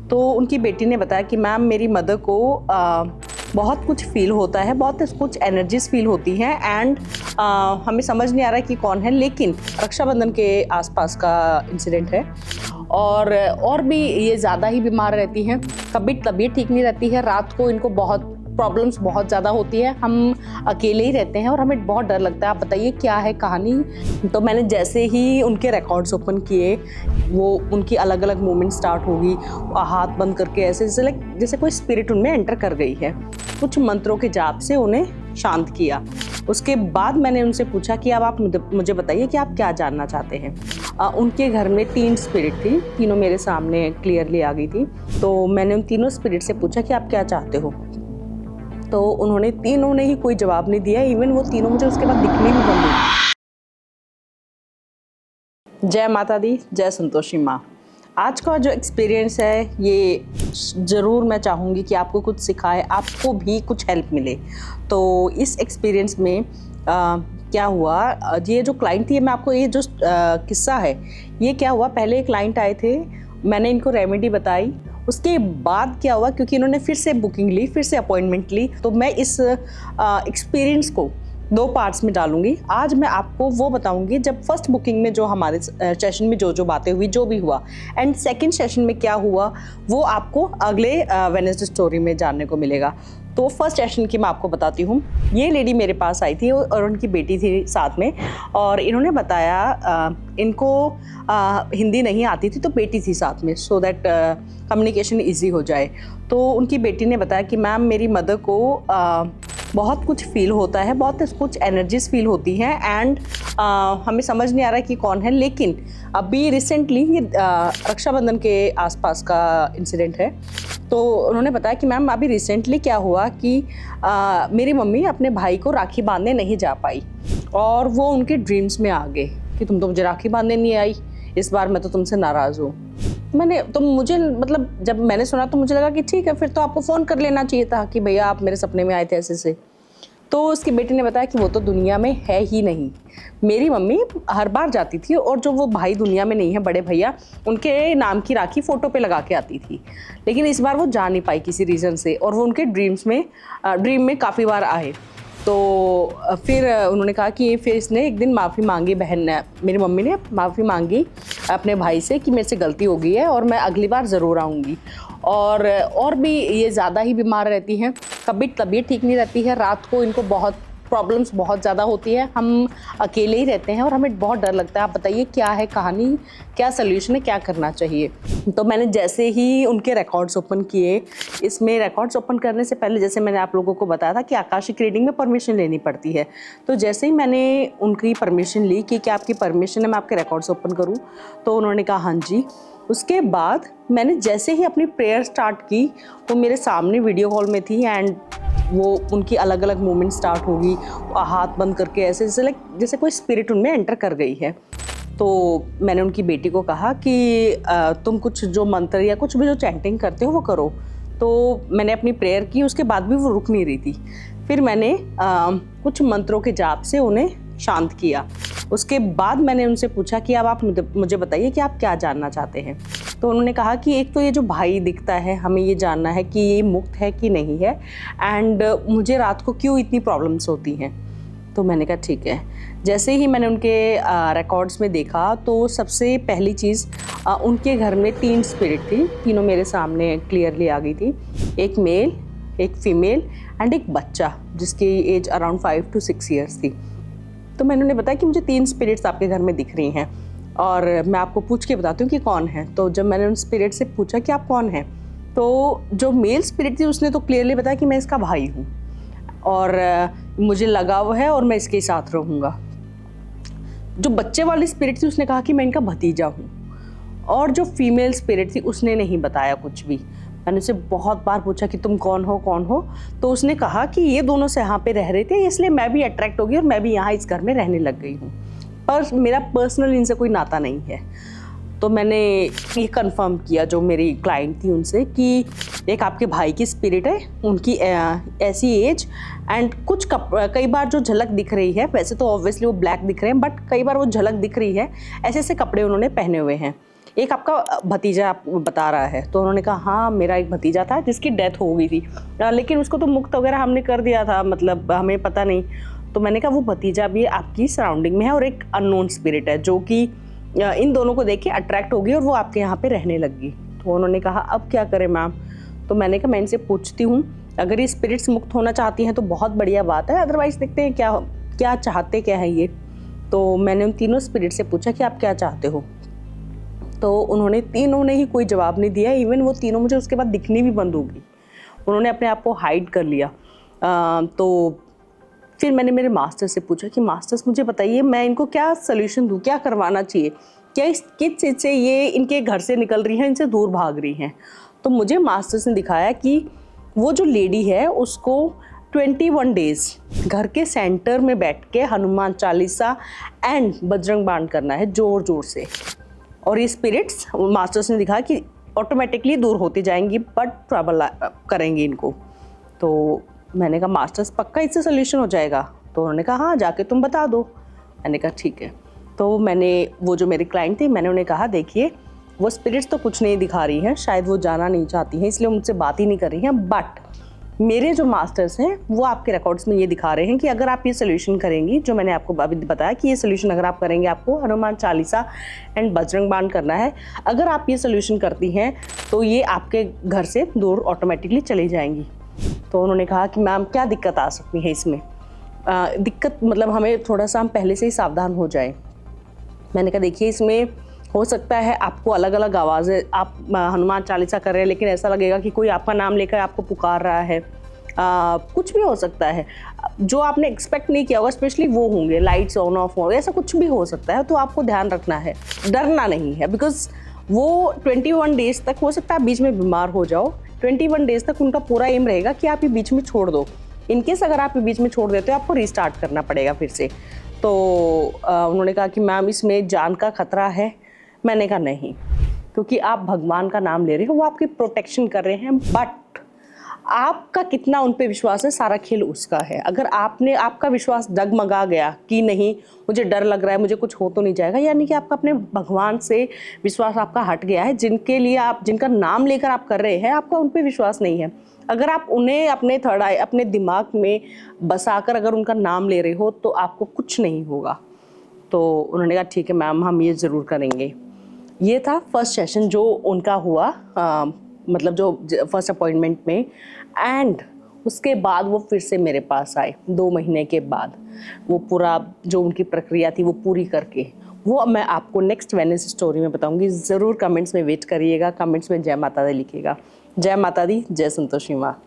तो उनकी बेटी ने बताया कि मैम मेरी मदर को बहुत कुछ फील होता है, बहुत कुछ एनर्जीज फील होती हैं एंड हमें समझ नहीं आ रहा है कि कौन है, लेकिन रक्षाबंधन के आसपास का इंसिडेंट है और भी ये ज़्यादा ही बीमार रहती हैं, कभी तबीयत ठीक नहीं रहती है, रात को इनको बहुत प्रॉब्लम्स बहुत ज़्यादा होती है, हम अकेले ही रहते हैं और हमें बहुत डर लगता है, आप बताइए क्या है कहानी। तो मैंने जैसे ही उनके रिकॉर्ड्स ओपन किए, वो उनकी अलग अलग मूवमेंट स्टार्ट होगी, हाथ बंद करके ऐसे जैसे कोई स्पिरिट उनमें एंटर कर गई है। कुछ मंत्रों के जाप से उन्हें शांत किया। उसके बाद मैंने उनसे पूछा कि अब आप मुझे बताइए कि आप क्या जानना चाहते हैं। उनके घर में 3 स्पिरिट थी, तीनों मेरे सामने क्लियरली आ गई थी। तो मैंने उन तीनों स्पिरिट से पूछा कि आप क्या चाहते हो, तो उन्होंने तीनों ने ही कोई जवाब नहीं दिया, इवन वो तीनों मुझे उसके बाद दिखने भी बंद हुई। जय माता दी, जय संतोषी माँ। आज का जो एक्सपीरियंस है ये ज़रूर मैं चाहूँगी कि आपको कुछ सिखाए, आपको भी कुछ हेल्प मिले। तो इस एक्सपीरियंस में क्या हुआ, ये जो क्लाइंट थी, मैं आपको ये जो किस्सा है ये क्या हुआ, पहले क्लाइंट आए थे, मैंने इनको रेमेडी बताई, उसके बाद क्या हुआ, क्योंकि इन्होंने फिर से बुकिंग ली, फिर से अपॉइंटमेंट ली, तो मैं इस एक्सपीरियंस को 2 पार्ट्स में डालूंगी। आज मैं आपको वो बताऊंगी जब फर्स्ट बुकिंग में जो हमारे सेशन में जो बातें हुई, जो भी हुआ, एंड सेकंड सेशन में क्या हुआ, वो आपको अगले वेडनेसडे स्टोरी में जानने को मिलेगा। तो फर्स्ट सेशन की मैं आपको बताती हूँ। ये लेडी मेरे पास आई थी और उनकी बेटी थी साथ में, और इन्होंने बताया इनको हिंदी नहीं आती थी, तो बेटी थी साथ में, सो दैट कम्युनिकेशन ईजी हो जाए। तो उनकी बेटी ने बताया कि मैम मेरी मदर को बहुत कुछ फील होता है, बहुत कुछ एनर्जीज फील होती हैं एंड हमें समझ नहीं आ रहा है कि कौन है, लेकिन अभी रिसेंटली ये रक्षाबंधन के आसपास का इंसिडेंट है। तो उन्होंने बताया कि मैम अभी रिसेंटली क्या हुआ कि मेरी मम्मी अपने भाई को राखी बांधने नहीं जा पाई और वो उनके ड्रीम्स में आ गए कि तुम तो मुझे राखी बांधने नहीं आई, इस बार मैं तो तुमसे नाराज़ हूँ। मुझे मतलब जब मैंने सुना तो मुझे लगा कि ठीक है, फिर तो आपको फ़ोन कर लेना चाहिए था कि भैया आप मेरे सपने में आए थे ऐसे से। तो उसकी बेटी ने बताया कि वो तो दुनिया में है ही नहीं, मेरी मम्मी हर बार जाती थी और जो वो भाई दुनिया में नहीं है, बड़े भैया, उनके नाम की राखी फ़ोटो पे लगा के आती थी, लेकिन इस बार वो जा नहीं पाई किसी रीज़न से, और वो उनके ड्रीम में काफ़ी बार आए। तो फिर उन्होंने कहा कि फिर इसने एक दिन माफ़ी मांगी, मेरी मम्मी ने माफ़ी मांगी अपने भाई से कि मेरे से गलती हो गई है और मैं अगली बार ज़रूर आऊँगी। और भी ये ज़्यादा ही बीमार रहती हैं, कभी तबीयत ठीक नहीं रहती है, रात को इनको बहुत प्रॉब्लम्स बहुत ज़्यादा होती है, हम अकेले ही रहते हैं और हमें बहुत डर लगता है, आप बताइए क्या है कहानी, क्या सल्यूशन है, क्या करना चाहिए। तो मैंने जैसे ही उनके रिकॉर्ड्स ओपन किए, इसमें रिकॉर्ड्स ओपन करने से पहले जैसे मैंने आप लोगों को बताया था कि आकाशिक रीडिंग में परमिशन लेनी पड़ती है, तो जैसे ही मैंने उनकी परमिशन ली कि क्या आपकी परमिशन है मैं आपके रिकॉर्ड्स ओपन करूँ, तो उन्होंने कहा हाँ जी। उसके बाद मैंने जैसे ही अपनी प्रेयर स्टार्ट की, वो मेरे सामने वीडियो कॉल में थी एंड वो उनकी अलग अलग मूवमेंट स्टार्ट होगी, हाथ बंद करके ऐसे जैसे कोई स्पिरिट उनमें एंटर कर गई है। तो मैंने उनकी बेटी को कहा कि तुम कुछ जो मंत्र या कुछ भी जो चैंटिंग करते हो वो करो। तो मैंने अपनी प्रेयर की, उसके बाद भी वो रुक नहीं रही थी। फिर मैंने कुछ मंत्रों के जाप से उन्हें शांत किया। उसके बाद मैंने उनसे पूछा कि अब आप मुझे बताइए कि आप क्या जानना चाहते हैं। तो उन्होंने कहा कि एक तो ये जो भाई दिखता है, हमें ये जानना है कि ये मुक्त है कि नहीं है, एंड मुझे रात को क्यों इतनी प्रॉब्लम्स होती हैं। तो मैंने कहा ठीक है। जैसे ही मैंने उनके रिकॉर्ड्स में देखा, तो सबसे पहली चीज़, उनके घर में 3 स्पिरिट थी, तीनों मेरे सामने क्लियरली आ गई थी, एक मेल, एक फीमेल एंड एक बच्चा जिसकी एज अराउंड 5 to 6 ईयर्स थी। तो मैंने उन्हें बताया कि मुझे 3 स्पिरिट्स आपके घर में दिख रही हैं और मैं आपको पूछ के बताती हूँ कि कौन है। तो जब मैंने उन स्पिरिट से पूछा कि आप कौन हैं, तो जो मेल स्पिरिट थी उसने तो क्लियरली बताया कि मैं इसका भाई हूँ और मुझे लगाव है और मैं इसके साथ रहूँगा। जो बच्चे वाली स्पिरिट थी उसने कहा कि मैं इनका भतीजा हूँ, और जो फीमेल स्पिरिट थी उसने नहीं बताया कुछ भी। मैंने उसे बहुत बार पूछा कि तुम कौन हो, तो उसने कहा कि ये दोनों से यहाँ पे रह रहे थे, इसलिए मैं भी अट्रैक्ट हो गई और मैं भी यहाँ इस घर में रहने लग गई हूँ, पर मेरा पर्सनल इनसे कोई नाता नहीं है। तो मैंने ये कंफर्म किया जो मेरी क्लाइंट थी उनसे कि एक आपके भाई की स्पिरिट है, उनकी ऐसी एज एंड कुछ कई बार जो झलक दिख रही है, वैसे तो ऑब्वियसली वो ब्लैक दिख रहे हैं, बट कई बार वो झलक दिख रही है, ऐसे ऐसे कपड़े उन्होंने पहने हुए हैं। एक आपका भतीजा आप बता रहा है। तो उन्होंने कहा हाँ मेरा एक भतीजा था जिसकी डेथ हो गई थी, लेकिन उसको तो मुक्त वगैरह हमने कर दिया था, मतलब हमें पता नहीं। तो मैंने कहा वो भतीजा भी आपकी सराउंडिंग में है और एक अननोन स्पिरिट है जो कि इन दोनों को देख के अट्रैक्ट होगी और वो आपके यहाँ पे रहने लगी। तो उन्होंने कहा अब क्या करें मैम? तो मैंने कहा मैं इनसे पूछती हूँ, अगर ये स्पिरिट्स मुक्त होना चाहती हैं तो बहुत बढ़िया बात है, अदरवाइज देखते हैं क्या क्या चाहते क्या है ये। तो मैंने उन तीनों स्पिरिट से पूछा कि आप क्या चाहते हो। तो उन्होंने तीनों ने ही कोई जवाब नहीं दिया, इवन वो तीनों मुझे उसके बाद दिखनी भी बंद हो गई, उन्होंने अपने आप को हाइड कर लिया। तो फिर मैंने मेरे मास्टर से पूछा कि मास्टर्स मुझे बताइए मैं इनको क्या सल्यूशन दूँ, क्या करवाना चाहिए, क्या इस किस चीज़ से ये इनके घर से निकल रही हैं, इनसे दूर भाग रही हैं। तो मुझे मास्टर्स ने दिखाया कि वो जो लेडी है उसको 21 डेज घर के सेंटर में बैठ के हनुमान चालीसा एंड बजरंग बाण करना है ज़ोर ज़ोर से, और ये स्पिरिट्स मास्टर्स ने दिखाया कि ऑटोमेटिकली दूर होती जाएंगी बट ट्रबल करेंगी इनको। तो मैंने कहा मास्टर्स पक्का इससे सोल्यूशन हो जाएगा? तो उन्होंने कहा हाँ जाके तुम बता दो। मैंने कहा ठीक है। तो मैंने वो जो मेरी क्लाइंट थी मैंने उन्हें कहा देखिए वो स्पिरिट्स तो कुछ नहीं दिखा रही हैं, शायद वो जाना नहीं चाहती हैं इसलिए मुझसे बात ही नहीं कर रही हैं, बट मेरे जो मास्टर्स हैं वो आपके रिकॉर्ड्स में ये दिखा रहे हैं कि अगर आप ये सोल्यूशन करेंगी, जो मैंने आपको अभी बताया कि ये सोल्यूशन अगर आप करेंगे, आपको हनुमान चालीसा एंड बजरंग बाण करना है, अगर आप ये सोल्यूशन करती हैं तो ये आपके घर से दूर ऑटोमेटिकली चली जाएंगी। तो उन्होंने कहा कि मैम क्या दिक्कत आ सकती है इसमें? दिक्कत मतलब हमें थोड़ा सा हम पहले से ही सावधान हो जाएं। मैंने कहा देखिए इसमें हो सकता है आपको अलग अलग आवाज़ें, आप हनुमान चालीसा कर रहे हैं लेकिन ऐसा लगेगा कि कोई आपका नाम लेकर आपको पुकार रहा है, कुछ भी हो सकता है जो आपने एक्सपेक्ट नहीं किया होगा, स्पेशली वो होंगे लाइट्स ऑन ऑफ हो, ऐसा कुछ भी हो सकता है। तो आपको ध्यान रखना है, डरना नहीं है, बिकॉज वो 21 डेज तक हो सकता है आप बीच में बीमार हो जाओ, 21 डेज तक उनका पूरा एम रहेगा कि आप ये बीच में छोड़ दो। इनकेस अगर आप ये बीच में छोड़ देते हो आपको रीस्टार्ट करना पड़ेगा फिर से। तो उन्होंने कहा कि मैम इसमें जान का खतरा है। मैंने कहा नहीं, क्योंकि आप भगवान का नाम ले रहे हो, वो आपकी प्रोटेक्शन कर रहे हैं, बट आपका कितना उन पे विश्वास है सारा खेल उसका है। अगर आपका विश्वास डगमगा गया कि नहीं मुझे डर लग रहा है, मुझे कुछ हो तो नहीं जाएगा, यानी कि आपका अपने भगवान से विश्वास आपका हट गया है, जिनके लिए आप जिनका नाम लेकर आप कर रहे हैं आपका उन पे विश्वास नहीं है। अगर आप उन्हें अपने थर्ड आई अपने दिमाग में बसाकर अगर उनका नाम ले रहे हो तो आपको कुछ नहीं होगा। तो उन्होंने कहा ठीक है मैम हम ये ज़रूर करेंगे। ये था फर्स्ट सेशन जो उनका हुआ, मतलब जो फर्स्ट अपॉइंटमेंट में, एंड उसके बाद वो फिर से मेरे पास आए 2 महीने के बाद। वो पूरा जो उनकी प्रक्रिया थी वो पूरी करके, वो मैं आपको नेक्स्ट वेडनेसडे स्टोरी में बताऊंगी। ज़रूर कमेंट्स में वेट करिएगा, कमेंट्स में जय माता दी लिखिएगा। जय माता दी, जय संतोषी माँ।